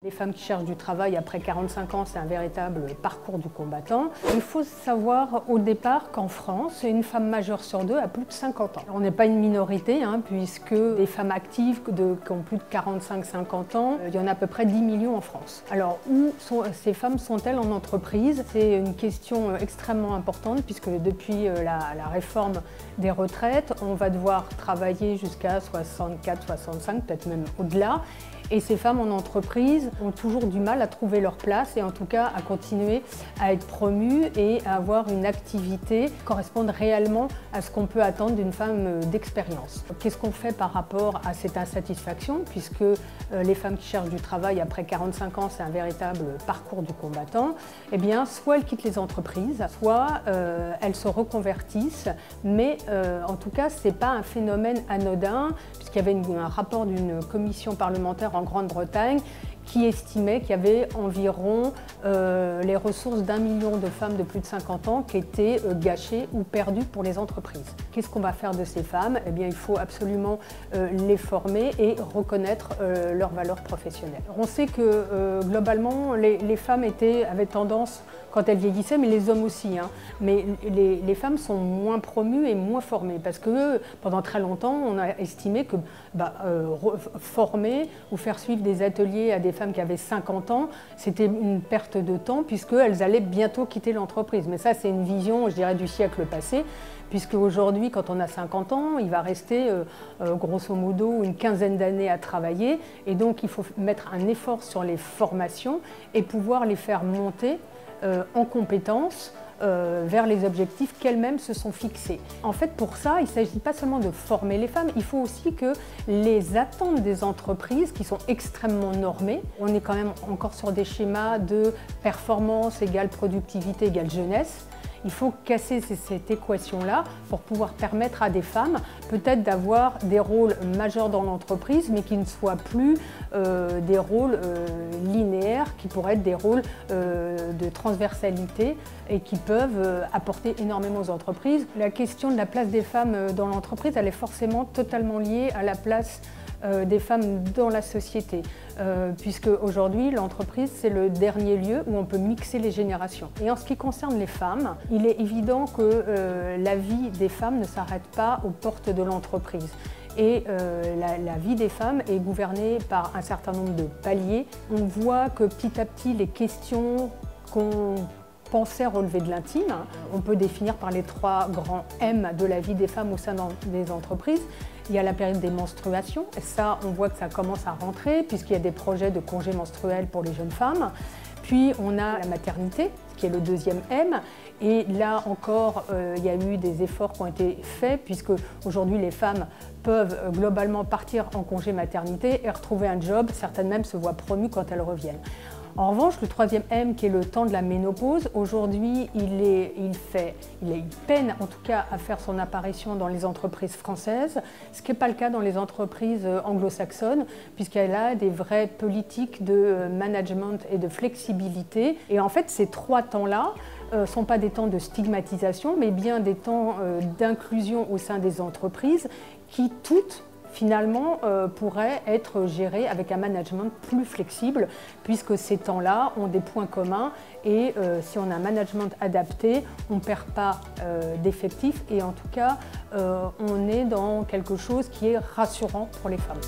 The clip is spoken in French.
Les femmes qui cherchent du travail après 45 ans, c'est un véritable parcours du combattant. Il faut savoir au départ qu'en France, une femme majeure sur deux a plus de 50 ans. On n'est pas une minorité, puisque des femmes actives qui ont plus de 45-50 ans, il y en a à peu près 10 millions en France. Alors, où ces femmes sont-elles en entreprise? C'est une question extrêmement importante, puisque depuis la réforme des retraites, on va devoir travailler jusqu'à 64-65, peut-être même au-delà. Et ces femmes en entreprise ont toujours du mal à trouver leur place et en tout cas à continuer à être promues et à avoir une activité qui corresponde réellement à ce qu'on peut attendre d'une femme d'expérience. Qu'est-ce qu'on fait par rapport à cette insatisfaction, puisque les femmes qui cherchent du travail après 45 ans, c'est un véritable parcours du combattant? Eh bien, soit elles quittent les entreprises, soit elles se reconvertissent, mais en tout cas, ce n'est pas un phénomène anodin, puisqu'il y avait un rapport d'une commission parlementaire en Grande-Bretagne qui estimait qu'il y avait environ les ressources d'1 million de femmes de plus de 50 ans qui étaient gâchées ou perdues pour les entreprises. Qu'est-ce qu'on va faire de ces femmes? Eh bien, il faut absolument les former et reconnaître leurs valeurs professionnelles. On sait que globalement, les femmes avaient tendance, quand elles vieillissaient, mais les hommes aussi, mais les femmes sont moins promues et moins formées, parce que pendant très longtemps, on a estimé que former ou faire suivre des ateliers à des femmes qui avaient 50 ans, c'était une perte de temps puisqu'elles allaient bientôt quitter l'entreprise. Mais ça, c'est une vision, je dirais, du siècle passé, puisque aujourd'hui, quand on a 50 ans, il va rester grosso modo une quinzaine d'années à travailler, et donc il faut mettre un effort sur les formations et pouvoir les faire monter en compétences vers les objectifs qu'elles-mêmes se sont fixés. En fait, pour ça, il ne s'agit pas seulement de former les femmes, il faut aussi que les attentes des entreprises, qui sont extrêmement normées, on est quand même encore sur des schémas de performance égale productivité égale jeunesse. Il faut casser cette équation-là pour pouvoir permettre à des femmes peut-être d'avoir des rôles majeurs dans l'entreprise, mais qui ne soient plus des rôles linéaires, qui pourraient être des rôles de transversalité et qui peuvent apporter énormément aux entreprises. La question de la place des femmes dans l'entreprise, elle est forcément totalement liée à la place des femmes dans la société, puisque aujourd'hui l'entreprise c'est le dernier lieu où on peut mixer les générations. Et en ce qui concerne les femmes, il est évident que la vie des femmes ne s'arrête pas aux portes de l'entreprise. Et la vie des femmes est gouvernée par un certain nombre de paliers. On voit que petit à petit les questions qu'on pensait relever de l'intime, on peut définir par les 3 grands M de la vie des femmes au sein des entreprises. Il y a la période des menstruations, et ça on voit que ça commence à rentrer puisqu'il y a des projets de congés menstruels pour les jeunes femmes. Puis on a la maternité, qui est le 2e M, et là encore il y a eu des efforts qui ont été faits, puisque aujourd'hui les femmes peuvent globalement partir en congé maternité et retrouver un job, certaines même se voient promues quand elles reviennent. En revanche, le 3e M, qui est le temps de la ménopause, aujourd'hui, il peine en tout cas à faire son apparition dans les entreprises françaises, ce qui n'est pas le cas dans les entreprises anglo-saxonnes, puisqu'elle a des vraies politiques de management et de flexibilité. Et en fait, ces 3 temps-là ne sont pas des temps de stigmatisation, mais bien des temps d'inclusion au sein des entreprises qui toutes finalement pourrait être géré avec un management plus flexible, puisque ces temps-là ont des points communs et si on a un management adapté, on ne perd pas d'effectifs et en tout cas on est dans quelque chose qui est rassurant pour les femmes.